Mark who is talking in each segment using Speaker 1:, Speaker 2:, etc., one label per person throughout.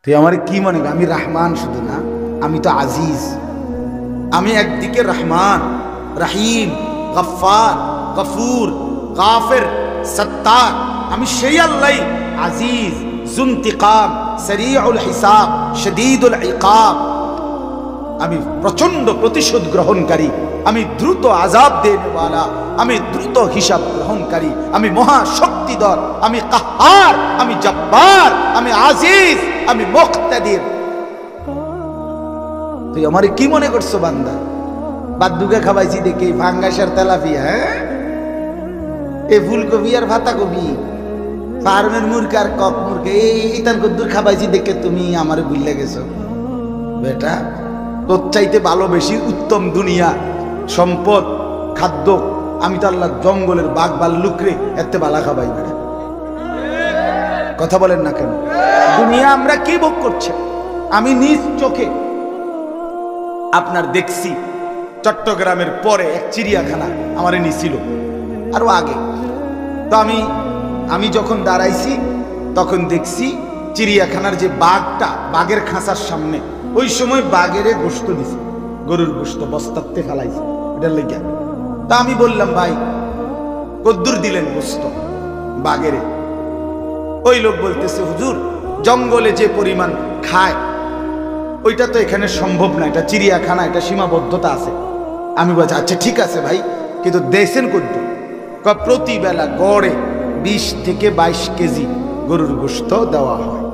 Speaker 1: তুই আমার কি মনে কর আমি রহমান শুধু না, আমি তো আজিজ। আমি একদিকে রহমান, রহিম, গফফার, গফুর, গাফির, সত্তার। আমি সেই আল্লাহ আজিজ, যুনতিকাম, সরিউল হিসাব, শদীদুল ইকাব। আমি প্রচন্ড প্রতিশোধ গ্রহণকারী, আমি দ্রুত আযাব দেনেওয়ালা, আমি দ্রুত হিসাব গ্রহণকারী, আমি মহাশক্তিধর, আমি কাহ্হার, আমি জব্বার, আমি আজিজ, আমি মুক্তাদির। তুই আমারে কি মনে করছো বান্দা? বাদ্দুকে খাবাইছি দেখে ফাঙ্গাসের তেলাপিয়া, হ্যাঁ এ ফুলকপি আর পাতাকপি, ফার্মের মুরগি আর কক মুরগি, এই তার কদ্দুর খাবাইছি দেখে তুমি আমারে ভুলে গেছো। বেটা তোর চাইতে ভালো বেশি উত্তম দুনিয়া, সম্পদ, খাদ্য আমি তো আল্লাহ জঙ্গলের বাঘ ভাল্লুকরে এতে বালা খাবাই। বেটা কথা বলেন না কেন? দুনিয়া আমরা কি ভোগ করছে? আমি নিজ চোখে আপনার দেখছি চট্টগ্রামের পরে এক চিড়িয়াখানা আমারে নিছিল আরো আগে। তো আমি যখন দাঁড়াইছি তখন দেখছি চিড়িয়াখানার যে বাঘটা, বাঘের খাঁচার সামনে ওই সময় বাঘের গোশত দিছে, গরুর গোশত বস্তাতে ফেলাইছে এটার লেগে। তা আমি বললাম ভাই কদ্দুর দিলেন গোশত বাঘের? ওই লোক বলতেছে হুজুর জঙ্গলে যে পরিমাণ খায় ওইটা তো এখানে সম্ভব না, এটা চিড়িয়াখানা, এটা সীমাবদ্ধতা আছে। আমি বলছি আচ্ছা ঠিক আছে ভাই, কিন্তু দেশেন কদ্দুর? প্রতি বেলা গড়ে 20 থেকে 22 কেজি গরুর গোশত দেওয়া হয়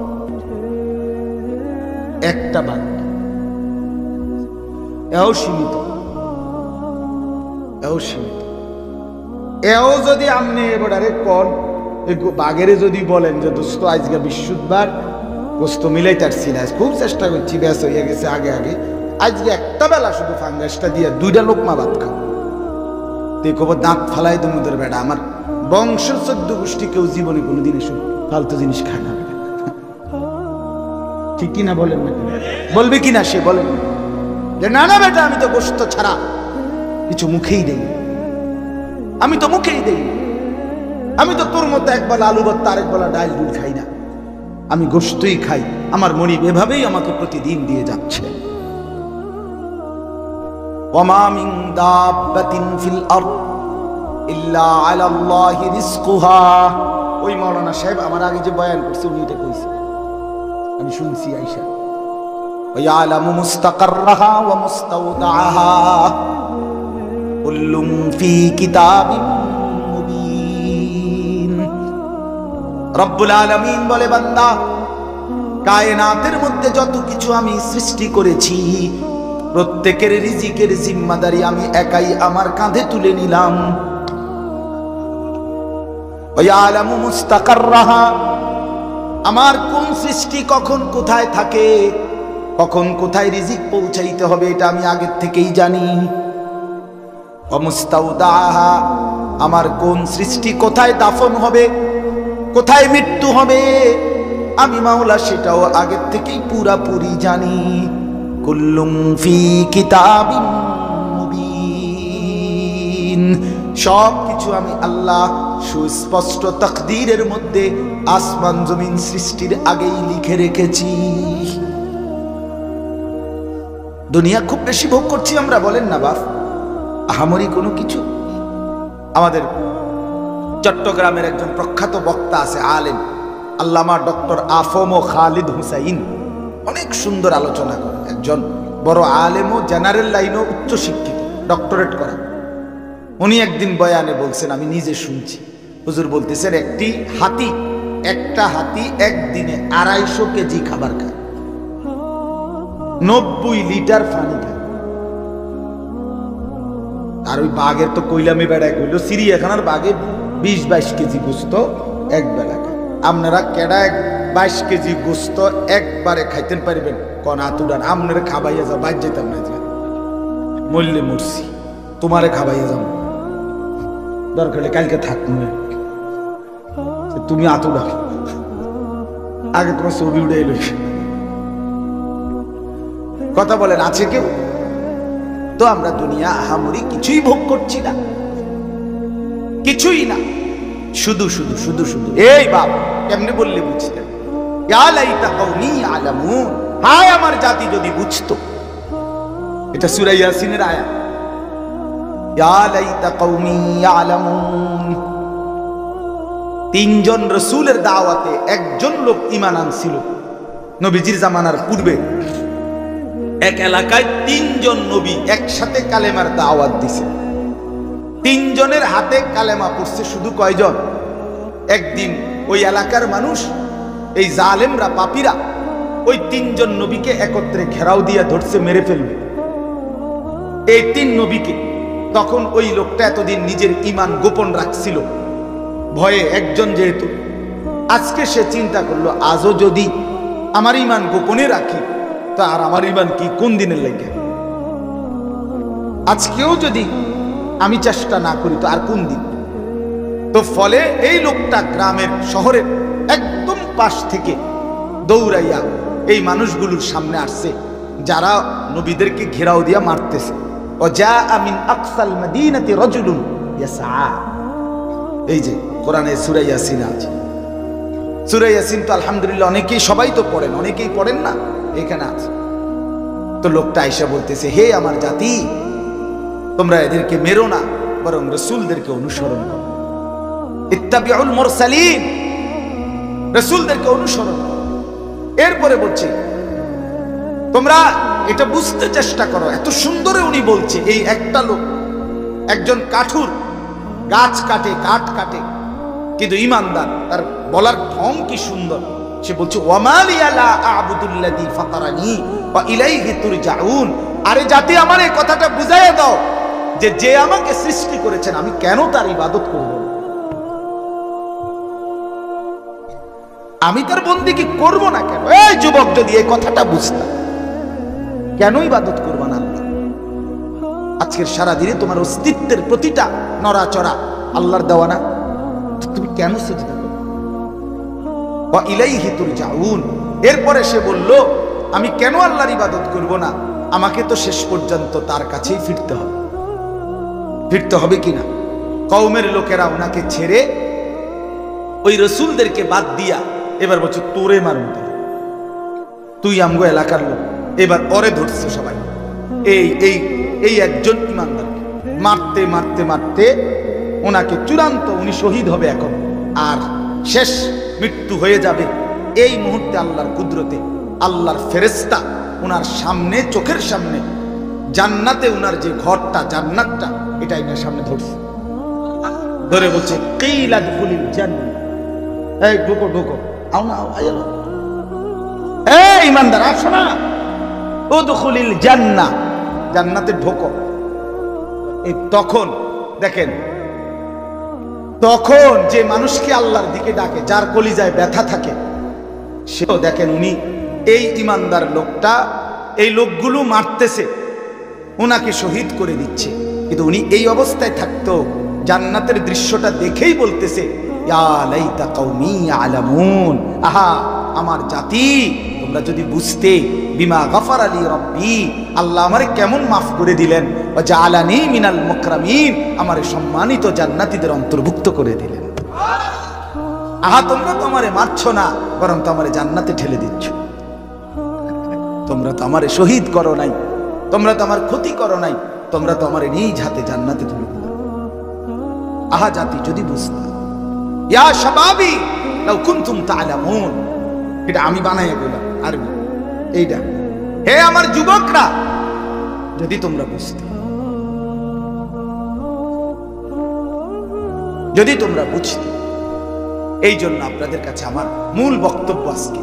Speaker 1: একটা বাঘ। এও সীমিত, এও সীমিত। এও যদি আপনি এবারে কন বাঘেরে যদি বলেন যে দোস্ত আজকে বৃহস্পতিবার গোস্ত মিলাইতে পারছি না, খুব চেষ্টা করছি, ব্যাস হইয়া গেছে আগে আগে, আজকে একটা বেলা শুধু ফাঙ্গাসটা দিয়ে 2টা লোকমা ভাত খাও, দেখো দাঁত ফালাই দুমুদের বেড়া। আমার বংশ 14 গোষ্ঠী কেউ জীবনে কোনোদিন এসব ফালতু জিনিস খায় না। ঠিক কিনা বলেন না? বলবে কিনা সে? বলেন যে না না বেটা আমি তো গোশত ছাড়া কিছু মুখেই দেই, আমি তো মুখেই দেই, আমি তো তোর মতো একবেলা আলু ভর্তা আরেক বেলা ডাল ডুল খাই না, আমি গোশতই খাই। আমার মনিব এভাবেই আমাকে প্রতিদিন দিয়ে যাচ্ছে। ওয়ামা মিন দাব্বাতিন ফিল আরদ ইল্লা আলাল্লাহি রিজকুহা। ওই মাওলানা সাহেব আমার আগে যে বয়ান করছে উনি এটা কইছে, আমি শুনছি আয়েশা। ওয়া ইয়ালামু মুস্তাকাররাহা ওয়া মুস্তাওদাআহা কুল্লুম ফি কিতাবিন মুবিন। রব্বুল আলামিন বলে বান্দা কায়নাতের মধ্যে যত কিছু আমি সৃষ্টি করেছি প্রত্যেকের রিজিকের জিম্মাদারি আমি একাই আমার কাঁধে তুলে নিলাম। ওয়া ইয়ালামু মুস্তাকাররাহা, আমার কোন সৃষ্টি কখন কোথায় থাকে, কখন কোথায় রিজিক পৌঁছাইতে হবে এটা আমি আগের থেকেই জানি। ওয়া মুস্তাওদাআহা, আমার কোন সৃষ্টি কোথায় দাফন হবে, কোথায় মৃত্যু হবে আমি মাওলা সেটাও আগের থেকেই পুরাপুরি জানি। কুল্লুম ফি কিতাবিন মুবিন, সব কিছু আমি আল্লাহ সুস্পষ্ট তাকদীরের মধ্যে আসমান জমিন সৃষ্টির আগেই লিখে রেখেছি। দুনিয়া খুব বেশি ভোগ করছি আমরা, বলেন না বাপ? আহামরি কোনো কিছু। আমাদের চট্টগ্রামের একজন প্রখ্যাত বক্তা আছে, আলেম, আল্লামা ডক্টর আফম খালিদ হুসাইন, অনেক সুন্দর আলোচনা করে। একজন বড় আলেম ও জেনারেল লাইনও উচ্চ শিক্ষিত, ডক্টরেট করা। উনি একদিন বয়ানে বলছেন, আমি নিজে শুনছি, হুজুর বলতেছেন একটা হাতি একদিনে 250 কেজি খাবার খায়, 90 লিটার পানি খায়। আর ওই বাঘের তো কইলামে বেড়ায় কইল, চিড়িয়াখানার বাঘে 20-22 কেজি গোস্ত এক বেলা খায়। আপনারা কেডা 22 কেজি গোস্ত একবারে খাইতেন পারবেন? কোন আতুডান আপনারা খাবাইয়া যাও, বাদ যেতাম না, যে মরলে মরছি, তোমারে খাবাইয়া যাও, দরকার কালকে থাক, তুমি আতুডা আগে তোমার ছবি উঠে এলো। কথা বলেন আছে কেউ? তো আমরা দুনিয়া আহামরি কিছুই ভোগ করছি না, কিছুই না, শুধু শুধু শুধু শুধু। এই বাপ কেমনে বললে বুঝতেন? ইয়া লাইতা কওমি আলাম ইয়ালামুন, হায় আমার জাতি যদি বুঝতো। এটা সূরা ইয়াসিনের আয়াত। ইয়া লাইতা কওমি ইয়ালামুন। তিনজন রাসূলের দাওয়াতে একজন লোক ঈমান আনছিল। নবীজির জামানার পূর্বে এক এলাকায় তিনজন নবী একসাথে কালেমার দাওয়াত দিছে। তিনজনের হাতে কালেমা পড়ছে শুধু কয়জন? একদিন ওই এলাকার মানুষ, এই জালেমরা, পাপীরা ওই তিনজন নবীকে একত্রে ঘেরাও দিয়া ধরছে, মেরে ফেলবে এই তিন নবীকে। তখন ওই লোকটা এতদিন নিজের ঈমান গোপন রাখছিল ভয়ে, একজন যেহেতু। আজকে সে চিন্তা করলো, আজও যদি আমার ঈমান গোপনে রাখি তা আর আমার ঈমান কি কোন দিনের লাগে? আজকেও যদি আমি চেষ্টা না করি তো আর কোন দিন? তো ফলে এই লোকটা গ্রামের, শহরের একদম পাশ থেকে দৌড়াইয়া এই মানুষগুলোর সামনে আসছে যারা নবীদেরকে ঘেরাও দিয়া মারতেছে। ও যা আমিন আকসাল মদিনাতি রাজুলুন ইয়াসআ। এই যে কোরআনে সূরা ইয়াসিন আছে। সূরা ইয়াসিন তো আলহামদুলিল্লাহ অনেকেই, সবাই তো পড়েন, অনেকেই পড়েন না, এখানে আছে। তো লোকটা আয়েশা বলতেছে, হে আমার জাতি, তোমরা এদেরকে মেরো না, বরং রাসূলদেরকে অনুসরণ করো। ইত্তাবিউল মুরসালিন, রাসূলদেরকে অনুসরণ করো। এরপরে বলছে, তোমরা এটা বুঝতে চেষ্টা করো। এত সুন্দরে উনি বলছে, এই একটা লোক, একজন কাঠুর, গাছ কাটে, কাঠ কাটে, কিন্তু ঈমানদার, তার বলার ঢং কি সুন্দর। সে বলছে, ওয়ামালিয়া লা আ'বুদুল্লাযী ফাতারানি ওয়া ইলাইহি তুরজাউন। আরে জাতি, আমার এই কথাটা বুঝাইয়া দাও যে যে আমাকে সৃষ্টি করেছেন আমি কেন তার ইবাদত করব? আমি তার বন্দেগী করব না কেন? এই যুবক, যদি এই কথাটা বুঝতাম, কেন ইবাদত করবা না আল্লাহ? আজকের সারাদিনে তোমার অস্তিত্বের প্রতিটা নড়াচড়া আল্লাহর দেওয়া না, তুমি কেন সিজদা করো? ওয়া ইলাইহি তুরজাউন। এরপরে সে বলল, আমি কেন আল্লাহর ইবাদত করব না? আমাকে তো শেষ পর্যন্ত তার কাছেই ফিরতে হবে। ফিরতে হবে কিনা? কওমের লোকেরা ওনাকে ছেড়ে ওই রাসূলদেরকে বাদ দিয়া এবার বলছে, তোরে মারুন, তুই আমগো এলাকার লোক। এবার ওরে ধরছে সবাই, এই একজন ঈমানদারকে মারতে মারতে মারতে ওনাকে চূড়ান্ত, উনি শহীদ হবে এখন, আর শেষ মৃত্যু হয়ে যাবে। এই মুহূর্তে আল্লাহর কুদরতে আল্লাহর ফেরেশতা ওনার সামনে, চোখের সামনে জান্নাতে, ওনার যে ঘরটা, জান্নাতটা, এটা এনার সামনে ধরছে, ধরে বলছে, কিলা দুখুলিল জান্নাত। এই ঢোকো ঢোকো, আও না, আইলো, এই ঈমানদার আসো না, উদখুলিল জান্নাহ, জান্নাতে ঢোকো। এই তখন দেখেন, তখন যে মানুষকে আল্লাহর দিকে ডাকে, যার কলিজায় ব্যথা থাকে, সেও দেখেন উনি, এই ঈমানদার লোকটা, এই লোকগুলো মারতেছে, ওনাকে শহীদ করে দিচ্ছে, কিন্তু উনি এই অবস্থায় থাকতো, জান্নাতের দৃশ্যটা দেখেই বলতেছে, ইয়া লাইতা কওমি ইয়ালামুন। আহা আমার জাতি, তোমরা যদি বুঝতে, বিমা গফার আলী রব্বি, আল্লাহ আমারে কেমন মাফ করে দিলেন, ওয়া জাআলানি মিনাল মুকরামিন, আমারে সম্মানিত জান্নাতীদের অন্তর্ভুক্ত করে দিলেন। আহা তোমরা তো আমারে মারছো না, বরং তো আমারে জান্নাতে ঠেলে দিচ্ছ। তোমরা তো আমারে শহীদ করো নাই, তোমরা তো আমার ক্ষতি করো নাই, তোমরা তো আমারে নিজ হাতে জান্নাতে তুলে দিলে। আহা জাতি, যদি বুঝতা। ইয়া শাবাবি লাউ কুনতুম তা'লামুন, এটা আমি বানাইয়া বললাম আরবি, এইটা, হে আমার যুবকরা, যদি তোমরা বুঝতে, যদি তোমরা বুঝতে। এই জন্য আপনাদের কাছে আমার মূল বক্তব্য আজকে,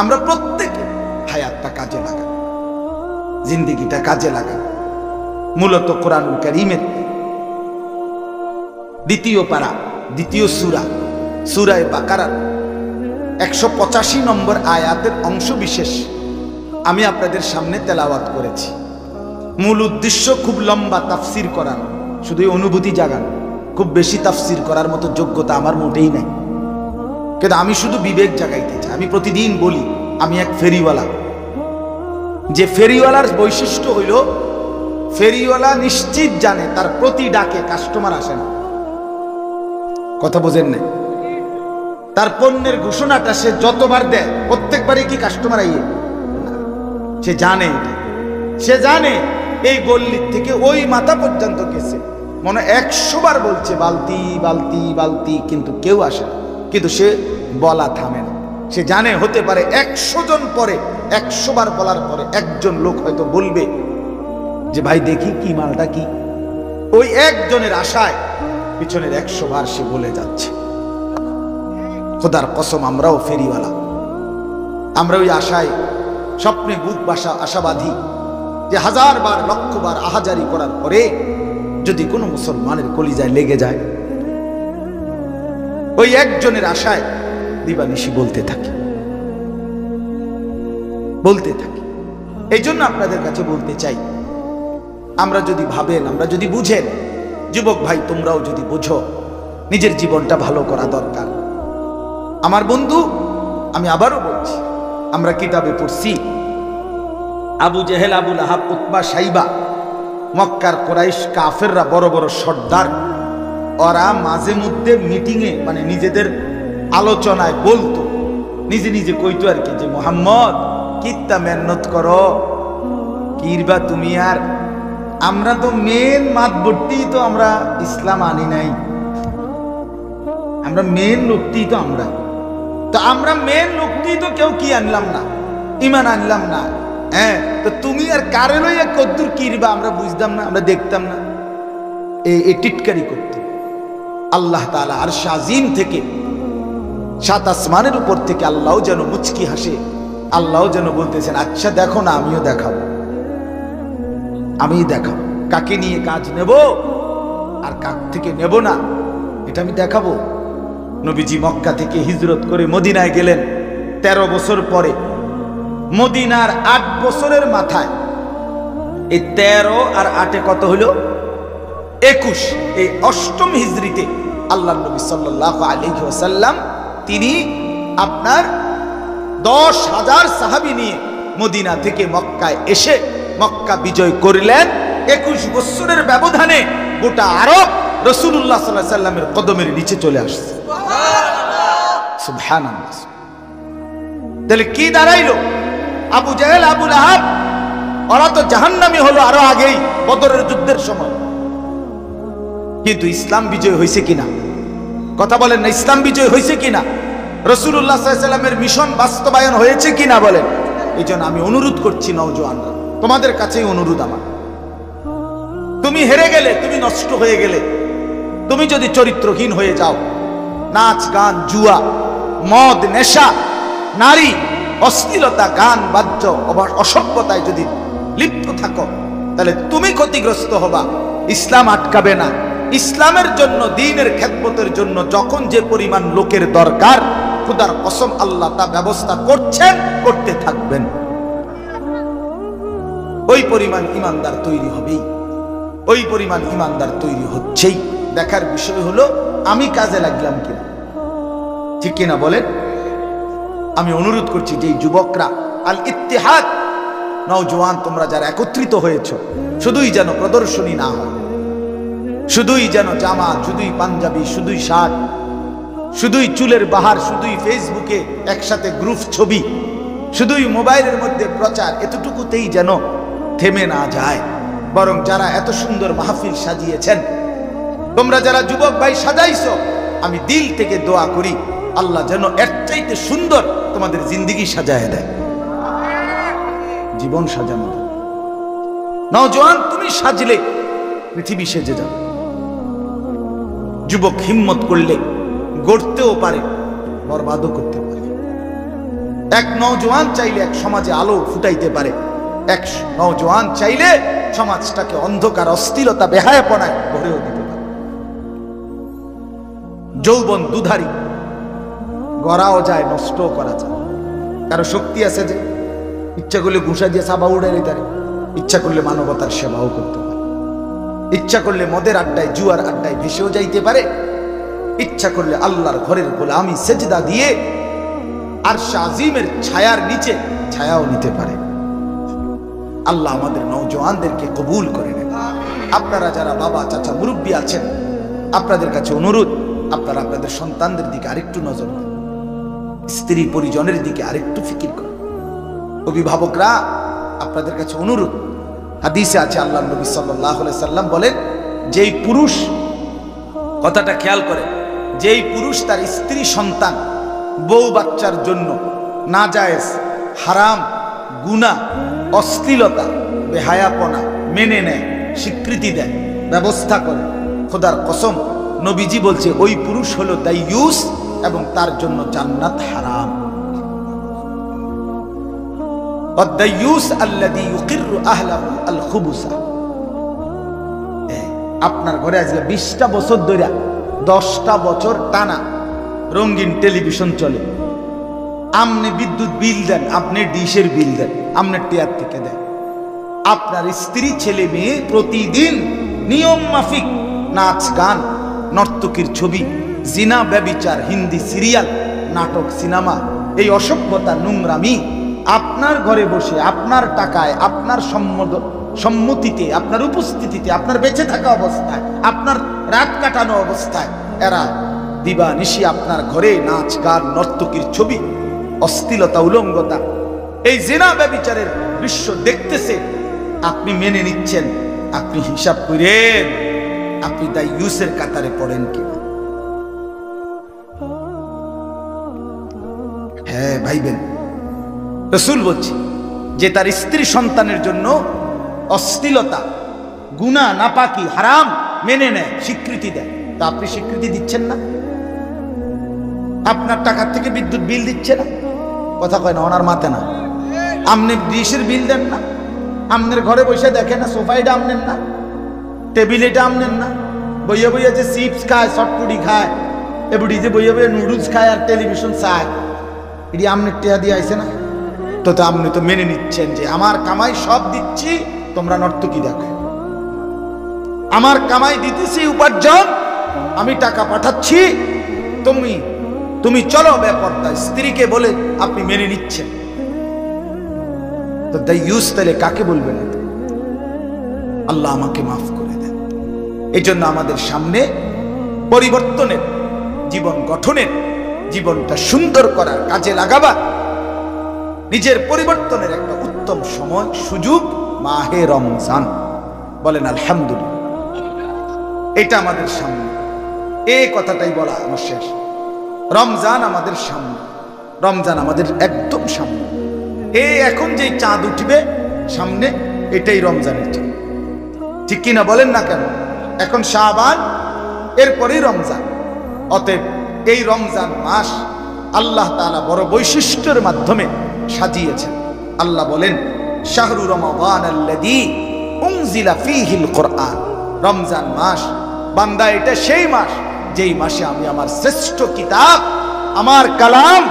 Speaker 1: আমরা প্রত্যেকে হায়াতটা কাজে লাগান, জিন্দেগিটা কাজে লাগান। মূলত কোরআনুল কারীমের দ্বিতীয় পারা, দ্বিতীয় সূরা, সূরা বাকারার 185 নম্বর আয়াতের অংশ বিশেষ আমি আপনাদের সামনে তেলাওয়াত করেছি। মূল উদ্দেশ্য খুব লম্বা তাফসির করানো, শুধু অনুভূতি জাগানো। খুব বেশি তাফসির করার মতো যোগ্যতা আমার মোটেই নাই, কিন্তু আমি শুধু বিবেক জাগাইতে চাই। আমি প্রতিদিন বলি, আমি এক ফেরিওয়ালা। যে ফেরিওয়ালার বৈশিষ্ট্য হইল, ফেরিওয়ালা নিশ্চিত জানে তার প্রতি ডাকে কাস্টমার আসে না। কথা বোঝেন নাই? তার পণ্যের ঘোষণাটা সে যতবার দেয় প্রত্যেকবারই কি কাস্টমার আইয়ে? সে জানে, সে জানে এই গল্লির থেকে ওই মাথা পর্যন্ত গেছে, মনে 100 বার বলছে বালতি বালতি বালতি, কিন্তু কেউ আসে না। কিন্তু সে বলা থামে না। সে জানে হতে পারে 100 জন পরে 100 বার বলার পরে একজন লোক হয়তো বলবে যে ভাই দেখি কি মালটা কি। ওই একজনের আশায় পিছনের 100 বার সে বলে যাচ্ছে। খোদার কসম, আমরাও ফেরিওয়ালা, আমরা ওই আশায় স্বপ্নে বুক বাসা আশাবাদী যে 1000 বার 1,00,000 বার আহাজারি করার পরে যদি কোনো মুসলমানের কলিজায় লেগে যায়, ওই একজনের আশায় দিবানিশি বলতে থাকি। এই জন্য আপনাদের কাছে বলতে চাই, আমরা যদি ভাবেন, আমরা যদি বুঝেন, যুবক ভাই তোমরাও যদি বুঝো নিজের জীবনটা ভালো করা দরকার। আমার বন্ধু, আমি আবারও বলছি, আমরা কিতাবে পড়ছি আবু জেহেল, আবু লাহাব, উতবা, সাইবা, মক্কার কুরাইশ কাফেররা বড় বড় সর্দার, ওরা মাঝে মধ্যে মিটিংয়ে মানে নিজেদের আলোচনায় বলতো, নিজে নিজে কইতো আর কি, যে মুহাম্মদ কিত্তা মেহনত করো, কিরবা তুমি, আর আমরা তো মেন মাতবর্তি তো আমরা ইসলাম আনি নাই, আমরা মেন লোকটি তো আমরা মেন লোকটি তো কেউ কি আনলাম না, ইমান আনলাম না। হ্যাঁ, তো তুমি আর কারে লইয়া কদ্দুর কিরবা আমরা বুঝতাম না, আমরা দেখতাম না। এই টিটকারি করতে আল্লাহ তাআলা আরশ আজিম থেকে 7 আসমানের উপর থেকে আল্লাহ যেন মুচকি হাসে, আল্লাহ যেন বলতেছেন আচ্ছা দেখো না, আমিও দেখাবো, আমি দেখাবো কাকে নিয়ে কাজ নেব আর কাক থেকে নেব না, এটা আমি দেখাবো। নবীজি মক্কা থেকে হিজরত করে মদিনায় গেলেন 13 বছর পরে। মদিনার 8 বছরের মাথায় এই 13 আর 8 কত হলো? 21। এই 8ম হিজরিতে আল্লাহ নবী সাল্লাল্লাহু আলাইহি ওয়াসাল্লাম তিনি আপনার 10,000 সাহাবী নিয়ে মদিনা থেকে মক্কায় এসে মক্কা বিজয় করলেন। 21 বছরের ব্যবধানে গোটা আরব রাসূলুল্লাহ সাল্লাল্লাহু আলাইহি ওয়াসাল্লামের কদমের নিচে চলে আসছে। সুবহানাল্লাহ। তাহলে কি দাঁড়াইলো? আবু জেহেল, আবু লাহাব ওরা তো জাহান্নামী হলো আরো আগেই বদরের যুদ্ধের সময়। কিন্তু ইসলাম বিজয় হয়েছে কিনা? কথা বলেন না, ইসলাম বিজয় হয়েছে কিনা? রাসূলুল্লাহ সাল্লাল্লাহু আলাইহি ওয়াসাল্লামের মিশন বাস্তবায়ন হয়েছে কিনা বলেন? এই জন্য আমি অনুরোধ করছি নওজোয়ানরা, তোমাদের কাছেই অনুরোধ আমার, তুমি হেরে গেলে, তুমি নষ্ট হয়ে গেলে, তুমি যদি চরিত্রহীন হয়ে যাও, নাচ গান, জুয়া, মদ, নেশা, নারী, অশ্লীলতা, গান বাদ্য, অসভ্যতায় যদি লিপ্ত থাকো, তাহলে তুমি ক্ষতিগ্রস্ত হবা, ইসলাম আটকাবে না। ইসলামের জন্য, দ্বীনের খেদমতের জন্য যখন যে পরিমাণ লোকের দরকার, খোদার কসম আল্লাহ তা ব্যবস্থা করছেন, করতে থাকবেন। ওই পরিমাণ ইমানদার তৈরি হবেই, ওই পরিমাণ ইমানদার তৈরি হচ্ছেই। দেখার বিষয় হলো আমি কাজে লাগলাম কিনা, ঠিক কিনা বলেন? আমি অনুরোধ করছি যে যুবকরা, আল ইত্তেহাদ, নওজোয়ান তোমরা যারা একত্রিত হয়েছ, শুধুই যেন প্রদর্শনী না হয়, শুধুই যেন জামা, শুধুই পাঞ্জাবি, শুধুই শার্ট, শুধুই চুলের বাহার, শুধুই ফেসবুকে একসাথে গ্রুপ ছবি, শুধুই মোবাইলের মধ্যে প্রচার, এতটুকুতেই যেন থেমে না যায়। বরং যারা এত সুন্দর মাহফিল সাজিয়েছেন, তোমরা যারা যুবক ভাই সাজাইছো, আমি দিল থেকে দোয়া করি আল্লাহ যেন এর চাইতে সুন্দর তোমাদের জিন্দেগি সাজায় দেয়, জীবন সাজানো। নওজোয়ান তুমি সাজলে পৃথিবী সেজে যাবে। যুবক হিম্মত করলে গড়তেও পারে, বরবাদও করতে পারে। এক নওজোয়ান চাইলে এক সমাজে আলো ফুটাইতে পারে, এক নওজোয়ান চাইলে সমাজটাকে অন্ধকার, অস্থিরতা, বেহায়াপনায় ভরেও দিতে পারে। যৌবন দুধারী, গড়াও যায়, নষ্টও করা যায়। কারো শক্তি আছে যে ইচ্ছা করলে ঘুষা দিয়ে সাবা উড়ে নিতে পারে, ইচ্ছা করলে মানবতার সেবাও করতে পারে, ইচ্ছা করলে মদের আড্ডায়, জুয়ার আড্ডায় ভেসেও যাইতে পারে, ইচ্ছা করলে আল্লাহর ঘরের গোলামি সেজদা দিয়ে আরশ আজিমের ছায়ার নিচে ছায়াও নিতে পারে। আল্লাহ আমাদের নওজোয়ানদেরকে কবুল করে নেন। আপনারা যারা বাবা, চাচা, মুরব্বী আছেন, আপনাদের কাছে অনুরোধ, আপনারা আপনাদের সন্তানদের দিকে আরেকটু নজর দেন। স্ত্রী পরিজনের দিকে আরেকটু ফিকির করুন। অভিভাবকরা আপনাদের কাছে অনুরোধ, হাদিসে আছে আল্লাহ নবী সাল্লাল্লাহু আলাইহি সাল্লাম বলেন, যেই পুরুষ, কথাটা খেয়াল করে, যেই পুরুষ তার স্ত্রী সন্তান বউ বাচ্চার জন্য নাজায়েজ, হারাম, গুনাহ, অশ্লীলতা, বেহায়াপনা মেনে নেয়, স্বীকৃতি দেয়, ব্যবস্থা করে, খোদার কসম নবীজি বলছে ওই পুরুষ হলো দাইয়ুস এবং তার জন্য জান্নাত হারাম। والديوس الذي يقر اهله الخبث। আপনার ঘরে আজকে 20টা বছর ধরে 10টা বছর টানা রঙিন টেলিভিশন চলে, আপনি বিদ্যুৎ বিল দেন, আপনি ডিশের বিল দেন, আপনি টিয়ার থেকে দেন, আপনার স্ত্রী ছেলে মেয়ে প্রতিদিন নিয়ম মাফিক নাচ গান, নর্তকীর ছবি, জিনা ব্যভিচার, হিন্দি সিরিয়াল, নাটক, সিনেমা, এই অসভ্যতা, নোংরামি আপনার ঘরে বসে আপনার টাকায়, আপনার সম্মতিতে, আপনার উপস্থিতিতে, আপনার বেঁচে থাকা অবস্থায়, আপনার রাত কাটানো অবস্থায় এরা দিবানিশি আপনার ঘরে নাচ গান, নর্তকীর ছবি, অশ্লীলতা, উলঙ্গতা, এই জিনা ব্যভিচারের দৃশ্য দেখতেছে, আপনি মেনে নিচ্ছেন। আপনি হিসাব করেন আপনি দাইয়ুসের কাতারে পড়েন কিনা। হ্যাঁ ভাইবেন, রাসূল বলছে যে তার স্ত্রী সন্তানের জন্য অশ্লীলতা, গুনাহ, নাপাকি, হারাম মেনে নেয়, স্বীকৃতি দেয়, তা আপনি স্বীকৃতি দিচ্ছেন না। আপনার টাকার থেকে বিদ্যুৎ বিল দিচ্ছে না, কথা কয় না, ওনার মাথা না। আপনি ডিশের বিল দেন না, আপনার ঘরে বসে দেখেন না, সোফাইটা আমনেন না, টেবিলেটা আমনেন না, বইয়া বইয়া যে চিপস খায়, চটপুটি খায়, এbuಡಿ যে বইয়া বইয়া নুডলস খায় আর টেলিভিশন চায়, এটি আমনের টেয়া দিয়ে আইছে না। তো আপনি তো মেনে নিচ্ছেন যে আমার কামাই সব দিচ্ছি, তোমরা নর্তকী দেখো, আমার কামাই দিতেছি, উপার্জন, আমি টাকা পাঠাচ্ছি, তুমি চলো বেপরদা, স্ত্রীকে বলে আপনি মেনে নিচ্ছেন। তো দাইয়ুস তাহলে কাকে বলবেন? আল্লাহ আমাকে মাফ করে দেন। এই জন্য আমাদের সামনে পরিবর্তনের, জীবন গঠনের, জীবনটা সুন্দর করার কাজে লাগাবা নিজের পরিবর্তনের একটা উত্তম সময়, সুযোগ মাহে রমজান। বলেন আলহামদুলিল্লাহ। এটা আমাদের সামনে, এই কথাটাই বলা আমার শেষ। রমজান আমাদের সামনে, রমজান আমাদের একদম সামনে। এখন যেই চাঁদ উঠবে সামনে, এটাই রমজানের চাঁদ, ঠিক কিনা বলেন না কেন? এখন শাবান, এরপরেই রমজান। অতএব এই রমজান মাস আল্লাহ তাআলা বড় বৈশিষ্ট্যের মাধ্যমে সাজিয়েছেন। আল্লাহ বলেন, শাহরু রমাদানাল্লাযী উনজিলা ফীহিল কুরআন। রমজান মাস বান্দা, এটা সেই মাস যেই মাসে আমি আমার শ্রেষ্ঠ কিতাব, আমার কালাম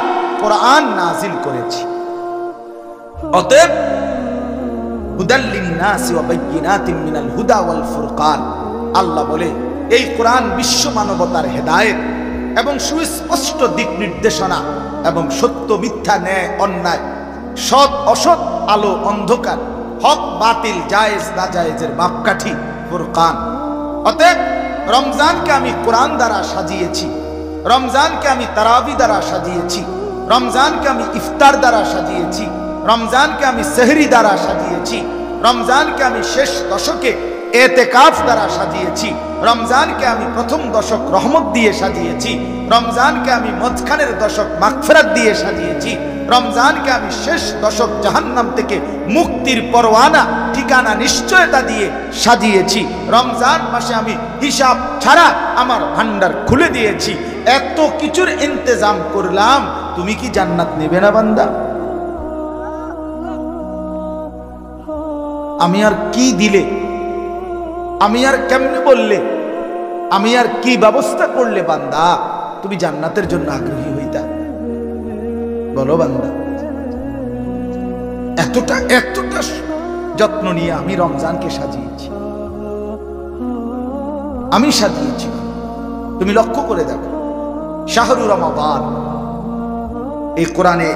Speaker 1: কোরআন নাজিল করেছি। অতএব হুদাল লিন্নাসি ওয়া বাইয়িনাতিন মিনাল হুদা ওয়াল ফুরকান। আল্লাহ বলে এই কোরআন বিশ্ব মানবতার হেদায়েত এবং সুস্পষ্ট দিক নির্দেশনা এবং সত্য মিথ্যা, ন্যায় অন্যায়, সৎ অসৎ, আলো অন্ধকার, হক বাতিল, জায়েজ নাজায়েজের মাপকাঠি ফুরকান। অতএব রমজানকে আমি কোরআন দ্বারা সাজিয়েছি, রমজানকে আমি তারাবি দ্বারা সাজিয়েছি, রমজানকে আমি ইফতার দ্বারা সাজিয়েছি, রমজানকে আমি সেহরি দ্বারা সাজিয়েছি, রমজানকে আমি শেষ দশকে এতেকাফ দ্বারা সাজিয়েছি, রমজানকে আমি প্রথম দশক রহমত দিয়ে সাজিয়েছি, রমজানকে আমি মধ্যখানের দশক মাগফিরাত দিয়ে সাজিয়েছি, রমজানকে আমি শেষ দশক জাহান্নাম থেকে মুক্তির পরওয়ানা, ঠিকানা নিশ্চয়তা দিয়ে সাজিয়েছি। রমজান মাসে আমি হিসাব ছাড়া আমার ভান্ডার খুলে দিয়েছি। এত কিছুর ইন্তজাম করলাম, তুমি কি জান্নাত নেবে না বান্দা? আমি আর কি দিলে, আমি আর কেমনে বললে, আমি আর কি ব্যবস্থা করলে বান্দা তুমি জান্নাতের জন্য আগ্রহী হইতা? বলো বান্দা। এতটা যত্ন নিয়ে আমি রমজানকে সাজিয়েছি, আমি সাজিয়েছি। তুমি লক্ষ্য করে দেখো, শাহরু রমাদান, এই কোরআনে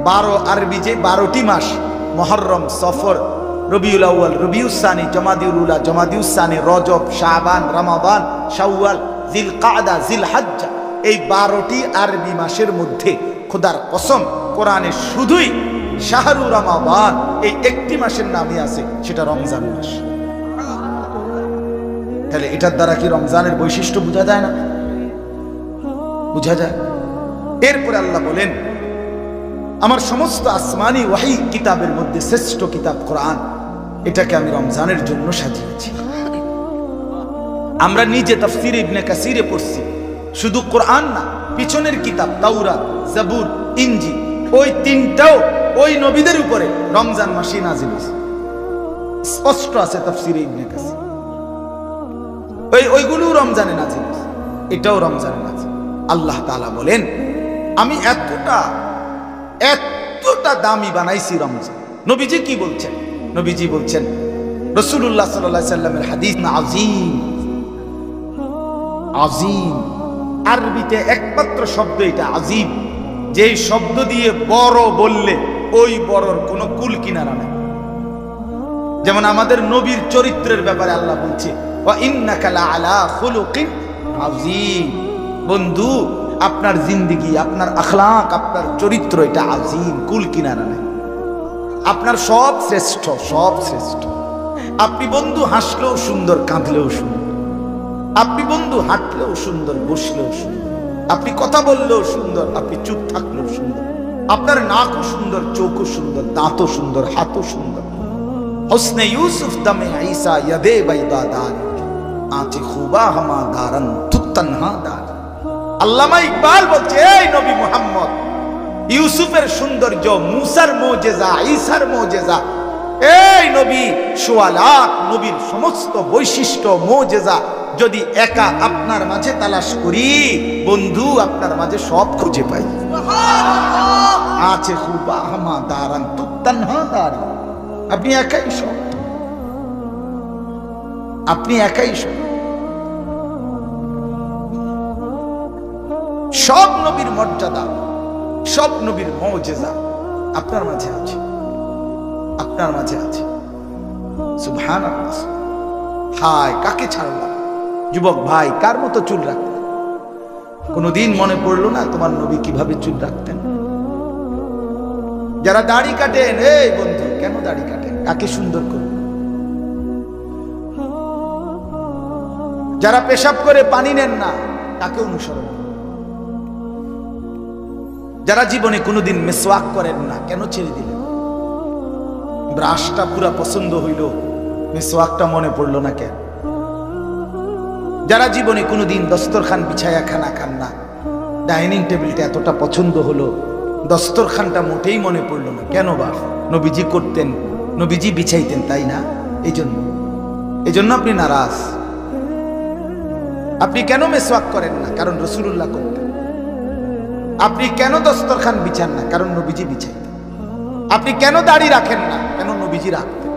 Speaker 1: 12 আরবি যে 12টি মাস, মুহররম, সফর, রবিউল আউয়াল, রবিউস সানি, জমাদিউল উলা, জমাদিউস সানি, রজব, শাবান, রমাদান, শাওয়াল, জিলকাদা, জিলহজ্জা, এই 12টি আরবি মাসের মধ্যে খোদার কসম, কোরআনে শুধুই শাহরু রমাদান এই একটি মাসের নামই আছে, সেটা রমজান মাস। তাহলে এটার দ্বারা কি রমজানের বৈশিষ্ট্য বোঝা যায় না? বোঝা যায়। এরপরে আল্লাহ বলেন, আমার সমস্ত আসমানি ওয়াহি কিতাবের মধ্যে শ্রেষ্ঠ কিতাব কোরআন, এটাকে আমি রমজানের জন্য সাজিয়েছি। আমরা নিজে তাফসীরে ইবনে কাসিরে পড়ছি, শুধু কোরআন না, পিছনের কিতাব তাওরাত, জাবুর, ইনজিল, ওই তিনটাও ওই নবীদের উপরে রমজান মাসে নাজিল হয়েছে। স্পষ্ট আছে তাফসীরে ইবনে কাসির, ওইগুলো রমজানে নাজিল হয়েছে, এটাও রমজানে নাজিল। আল্লাহ তাআলা বলেন, আমি এতটা দামি বানাইছি রমজান। নবীজি কি বলছেন? নবীজি বলছেন, রাসূলুল্লাহ সাল্লাল্লাহু আলাইহি সাল্লামের হাদিস, আযীম। আযীম আরবিতে একমাত্র শব্দ এটা, আযীম, যেই শব্দ দিয়ে বড় বললে ওই বড়র কোনো কুল কিনারা নেই। যেমন আমাদের নবীর চরিত্রের ব্যাপারে আল্লাহ বলছে, ওয়া ইন্নাকা লাআলা খুলুকিন আযীম। বন্ধু, আপনার জিন্দেগি, আপনার আখলাক, আপনার চরিত্র, এটা আযীম, কুল কিনারা নেই। আপনার সব শ্রেষ্ঠ, সব শ্রেষ্ঠ। আপনি বন্ধু হাসলেও সুন্দর, কাঁদলেও সুন্দর। আপনি বন্ধু হাঁটলেও সুন্দর, বসলেও সুন্দর। আপনি কথা বললেও সুন্দর, আপনি চুপ থাকলেও সুন্দর। আপনার নাকও সুন্দর, চোখও সুন্দর, দাঁতও সুন্দর, হাতও সুন্দর। হোসনে ইউসুফ দামে ঈসা ইয়াদে বাইদা দার আঁচে খুবা হামা দারান তুত্তানহা দার। আল্লামা ইকবাল বলছে, এই নবী মুহাম্মদ, ইউসুফের সৌন্দর্য, মুসার মুজিজা, ঈসার মুজিজা, এই নবী সোয়ালাত, নবীর সমস্ত বৈশিষ্ট্য, মুজিজা যদি একা আপনার মাঝে তালাশ করি, বন্ধু, আপনার মাঝে সব খুঁজে পাই। আছে খুবা হামা দারান তুত্তানহা দার। আপনি একাই সব, আপনি একাই সব। সব নবীর মর্যাদা, সব নবীর মুজিজা আপনার মাঝে আছে, আপনার মাঝে আছে। সুবহানাল্লাহ। হায়, কাকে ছাড়লাম? যুবক ভাই, কার মতো চুল রাখতেন? কোনদিন মনে পড়লো না তোমার নবী কিভাবে চুল রাখতেন? যারা দাড়ি কাটেন, এই বন্ধু, কেন দাড়ি কাটেন? কাকে সুন্দর করুন? যারা পেশাব করে পানি নেন না, কাকে অনুসরণ? যারা জীবনে কোনোদিন মিসওয়াক করেন না, কেন ছেড়ে দিলেন? ব্রাশটা পুরা পছন্দ হইল, মিসওয়াকটা মনে পড়লো না কেন? যারা জীবনে কোনোদিন দস্তরখান বিছায়া খানা খান না, ডাইনিং টেবিলটা এতটা পছন্দ হলো, দস্তরখানটা মোটেই মনে পড়লো না কেন? বা নবীজি করতেন, নবীজি বিছাইতেন, তাই না? এই জন্য আপনি নারাজ। আপনি কেন মিসওয়াক করেন না? কারণ রাসূলুল্লাহ করতেন। আপনি কেন দস্তরখান বিছান না? কারণ নবীজি বিছাইতেন। আপনি কেন দাড়ি রাখেন না? কেন নবীজি রাখতেন।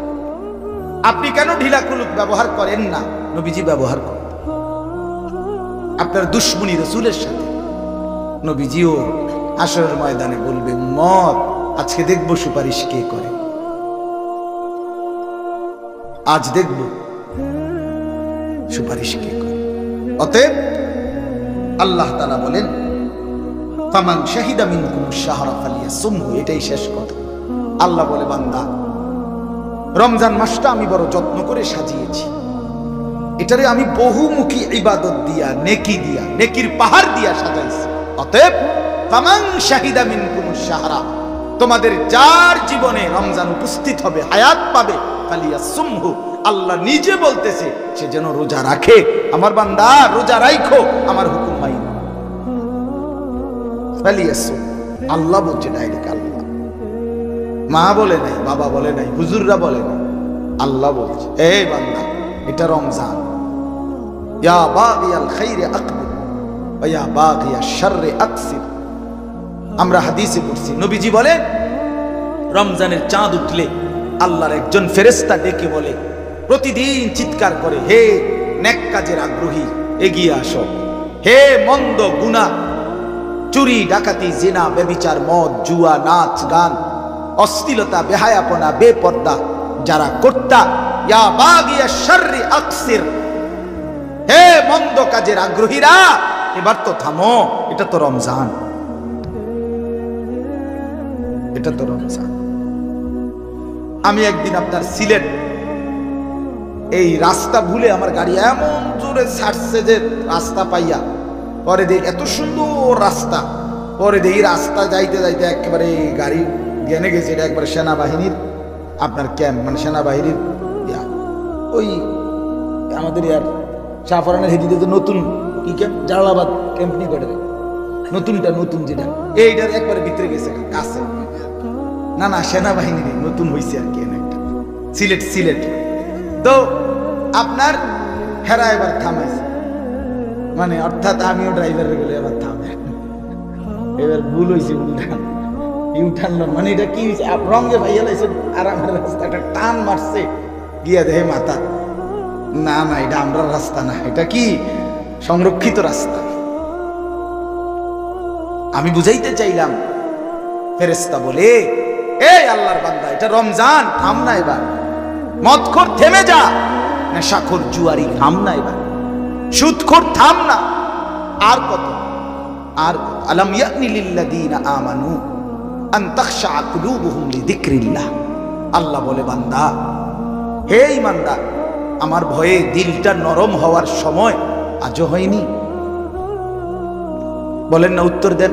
Speaker 1: আপনি কেন ঢিলা কুলুক ব্যবহার করেন না? নবীজি ব্যবহার করতেন। আপনার দুশ্মনী রাসূলের সাথে, নবীজিও হাশরের ময়দানে বলবে, উম্মত, আজকে দেখবো সুপারিশ কে করে, আজ দেখবো সুপারিশ কে করে। অতএব আল্লাহ তাআলা বলেন, ফামান শাহিদা মিনকুমুশ শাহরা ফালিয়াসুমহু, এটাই শেষ কথা। আল্লাহ বলে, বান্দা, রমজান মাসটা আমি বড় যত্ন করে সাজিয়েছি। এটারে আমি বহুমুখী ইবাদত দিয়া, নেকি দিয়া, নেকির পাহাড় দিয়া সাজাইছি। অতএব ফামান শাহিদা মিনকুমুশ শাহরা, তোমাদের যার জীবনে রমজান উপস্থিত হবে, হায়াত পাবে, ফালিয়াসুমহু, আল্লাহ নিজে বলতেছে সে যেন রোজা রাখে। আমার বান্দা, রোজা রাখো, আমার হুকুম মাইনো। ফালিয়াসুম, আল্লাহ বলছে ডাইরেক্ট। আল্লাহ, মা বলে নাই, বাবা বলে নাই, হুজুররা বলে নাই, আল্লাহ বলছে, এই বান্দা, এটা রমজান। ইয়া বাগিয়াল খাইরে আকবিল ওয়া ইয়া বাগিয়াশ শাররি আকসির। আমরা হাদিসে পড়ছি, নবীজি বলেন, রমজানের চাঁদ উঠলে আল্লাহর একজন ফেরেশতা ডেকে বলে, প্রতিদিন চিৎকার করে, হে নেক কাজের আগ্রহী, এগিয়ে আসো। হে মন্দ গুনাহ, চুরি, ডাকাতি, জিনা, ব্যভিচার, মদ, জুয়া, নাচ, গান, অশ্লীলতা, বেহায়াপনা, বেপর্দা যারা কর্তা, ইয়া বাগিয়াশ শাররি আকসির, হে মন্দ কাজের আগ্রহীরা, এবার তো থামো, এটা তো রমজান। এটা তো রমজান। আমি একদিন আপনার সিলেট এই রাস্তা ভুলে আমার গাড়ি এমন জোরে ছাড়ছে যে রাস্তা পাইয়া, পরে দেখি এত সুন্দর রাস্তা, পরে দেখি রাস্তা যাইতে যাইতে একেবারে গাড়ি গেনে গেছে। এটা একবারে সেনাবাহিনীর আপনার ক্যাম্প, মানে সেনাবাহিনীর ওই আমাদের ইয়ার শাহফরানের হেদিতে যে নতুন কি ক্যাম্প, জালালাবাদ ক্যাম্প নিয়ে করে নতুনটা, নতুন যেটা এইটার একবারে ভিতরে গেছে কাছে। না না সেনাবাহিনী নতুন হয়েছে আর কি একটা সিলেট। সিলেট তো আপনার হেরা এবার থামাইছে, মানে অর্থাৎ আমিও ড্রাইভারের বলে এবার থামে, এবার ভুল হয়েছে, উল্টান ইউটার্ন, মানে এটা কি হয়েছে রঙে ভাইয়া লাইছে আরামের রাস্তা, একটা টান মারছে গিয়া দেহে মাথা, না না এটা আমরা রাস্তা না, এটা কি সংরক্ষিত রাস্তা। আমি বুঝাইতে চাইলাম, ফেরেশতা বলে এই আল্লাহর বান্দা এটা রমজান, থাম না এবার, মদখোর থেমে যা, নেশাখোর জুয়ারি থাম না এবার, সুদখোর থাম না, আর কত আর কত। আলাম ইয়ানি লিল্লাযীনা আমানু আন তাখশা কুলুবুহুম লিযিকরিল্লাহ। আল্লাহ বলে বান্দা, হে ঈমানদার, আমার ভয়ে দিলটা নরম হওয়ার সময় আজও হয়নি? বলেন না, উত্তর দেন,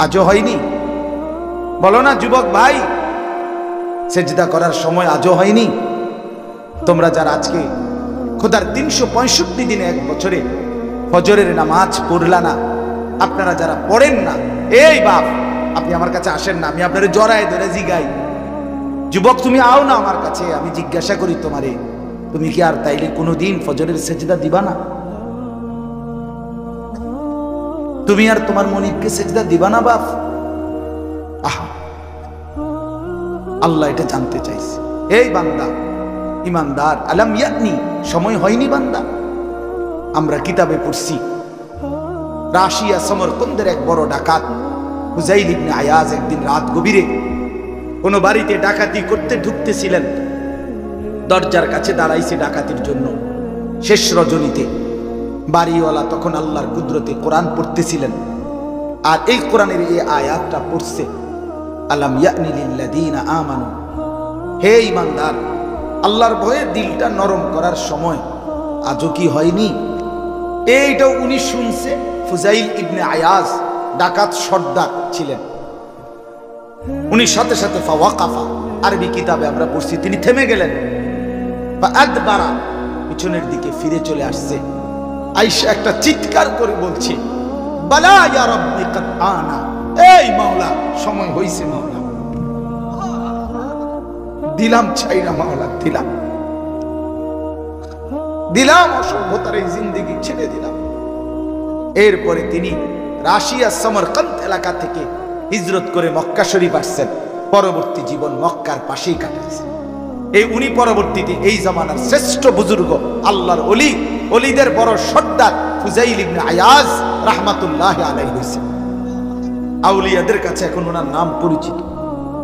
Speaker 1: আজও হয়নি? বলো না যুবক ভাই, সেজদা করার সময় আজও হয়নি? তোমরা যারা আজকে খোদার 365 দিনে এক বছরে ফজরের নামাজ পড়লা না, আপনারা যারা পড়েন না, এই বাপ আপনি আমার কাছে আসেন না, আমি আপনার জড়ায় ধরে জিগাই, যুবক তুমি আও না আমার কাছে, আমি জিজ্ঞাসা করি তোমারে, তুমি কি আর তাইলে কোনোদিন ফজরের সেজদা দিবা না? তুমি আর তোমার মনিবকে সেজদা দিবা না বাপ? আহা, আল্লাহ এটা জানতে চাইছে। এই বান্দা ইমানদার, আলাম ইয়ানি, সময় হয়নি বান্দা? আমরা কিতাবে পড়ছি রাশিয়া সমরকন্দের এক বড় ডাকাত হুজাইল ইবনে আয়াজ একদিন রাত গভীরে কোন বাড়িতে ডাকাতি করতে ঢুকতেছিলেন, দরজার কাছে দাঁড়াইছে ডাকাতির জন্য। শেষ রজনীতে বাড়িওয়ালা তখন আল্লাহর কুদরতে কোরআন পড়তেছিলেন, আর এই কোরআনের এই আয়াতটা পড়ছে, আলাম ইয়ানি লিল্লাযীনা আমানু, হে ঈমানদার, আল্লাহর ভয়ে দিলটা নরম করার সময় আজও কি হয়নি? এইটাও উনি শুনছে। ফুজাইল ইবনে আয়াজ ডাকাত সর্দার ছিলেন, উনি সাথে সাথে ফাওয়াকাফা, আরবি কিতাবে আমরা পড়ছি, তিনি থেমে গেলেন, ফাআদবারা, পিছনের দিকে ফিরে চলে আসছে। আয়েশা একটা চিৎকার করে বলছে, বালা ইয়া রাব্বি কাদ আনা, এই মাওলা সময় হইছে, মাওলা দিলাম ছাইরা, মাওলা দিলাম দিলাম, অসভ্যতার এই জিন্দেগি ছেড়ে দিলাম। এরপরে তিনি রাশিয়া সমরকন্দ এলাকা থেকে হিজরত করে মক্কা শরীফ আসছেন, পরবর্তী জীবন মক্কার পাশেই কাটাইছেন। এই উনি পরবর্তীতে এই জামানার শ্রেষ্ঠ বুজুর্গ, আল্লাহর ওলি, ওলিদের বড় সর্দার ফুজাইল ইবনে আয়াজ রাহমাতুল্লাহি আলাইহি হইছেন। আউলিয়াদের কাছে এখন ওনার নাম পরিচিত।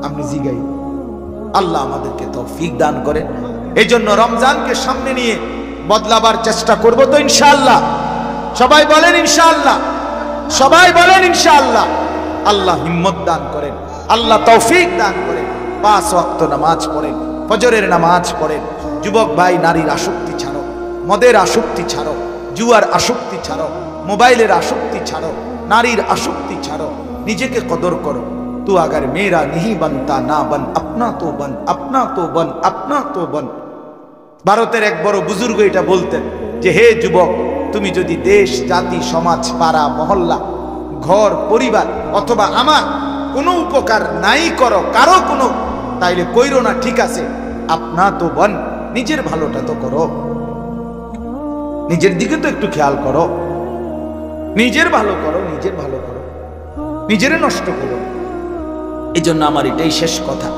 Speaker 1: আপনি জিগাই, আল্লাহ আমাদেরকে তৌফিক দান করেন। এই জন্য রমজানকে সামনে নিয়ে বদলাবার চেষ্টা করব তো ইনশাআল্লাহ। সবাই বলেন ইনশাআল্লাহ, সবাই বলেন ইনশাআল্লাহ। আল্লাহ হিম্মত দান করেন, আল্লাহ তৌফিক দান করেন। 5 ওয়াক্ত নামাজ পড়েন, ফজরের নামাজ পড়েন। যুবক ভাই, নারীর আসক্তি ছাড়ো, মদের আসক্তি ছাড়ো, জুয়ার আসক্তি ছাড়ো, মোবাইলের আসক্তি ছাড়ো, নারীর আসক্তি ছাড়ো, নিজেকে কদর করো। তু আগার মেরা नहीं बनता না बन, अपना तो बन, अपना तो बन, अपना तो बन। ভারতের এক বড় বুজুর্গ এটা বলতেন যে, হে যুবক, তুমি যদি দেশ, জাতি, সমাজ, পাড়া, মহল্লা, ঘর, পরিবার অথবা আমার কোনো উপকার নাই করো কারো কোনো, তাইলে কইরো না, ঠিক আছে, আপনা তো বন, নিজের ভালোটা তো করো, নিজের দিকে তো একটু খেয়াল করো, নিজের ভালো করো, নিজের ভালো করো, নিজেরে নষ্ট করো। এই জন্য আমার এটাই শেষ কথা।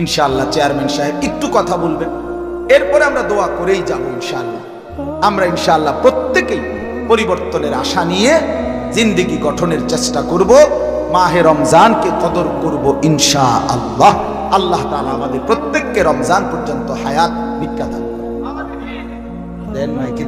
Speaker 1: ইনশাআল্লাহ চেয়ারম্যান সাহেব একটু কথা বলবেন, এরপরে আমরা দোয়া করেই যাবো ইনশাআল্লাহ। আমরা ইনশাআল্লাহ প্রত্যেকেই পরিবর্তনের আশা নিয়ে জিন্দেগি গঠনের চেষ্টা করব, মাহে রমজানকে কদর করব ইনশাআল্লাহ। আল্লাহ তাআলা আমাদের প্রত্যেককে রমজান পর্যন্ত হায়াত ভিক্ষা দান করেন। দেন মাইকে